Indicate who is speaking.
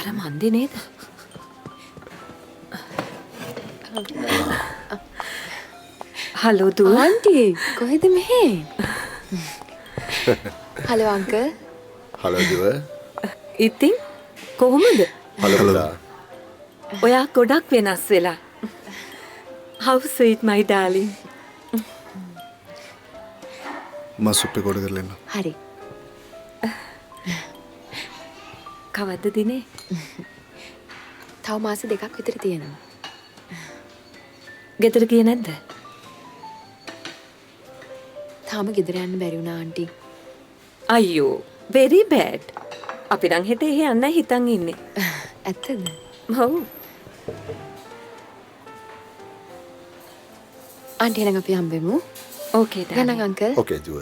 Speaker 1: අර මන්දි නේද? හලෝ දුව.
Speaker 2: ආන්ටි කොහෙද මෙහෙ? Hello uncle.
Speaker 3: හලෝ දුව.
Speaker 1: ඉතින් කොහොමද?
Speaker 3: හලෝ පුතා.
Speaker 1: ඔයා ගොඩක් වෙනස් වෙලා. How sweet my darling.
Speaker 4: මම සුප් එක ඕඩර් කරලා එන්න.
Speaker 2: හරි.
Speaker 1: කවද්ද දිනේ?
Speaker 2: තව මාස 2ක් විතර තියෙනවා.
Speaker 1: ගෙදර ගියේ නැද්ද?
Speaker 2: තාම ගෙදර යන්න බැරි වුණා ආන්ටි.
Speaker 1: අයියෝ very bad. අපි නම් හෙට එහෙ යන්නයි හිතන් ඉන්නේ.
Speaker 2: ඇත්තද?
Speaker 1: ඔව්.
Speaker 2: ආන්ටි එහෙනම් අපි හම්බෙමු.
Speaker 1: ඕකේ
Speaker 2: ගණන් අංකල්.
Speaker 3: ඕකේ දුව.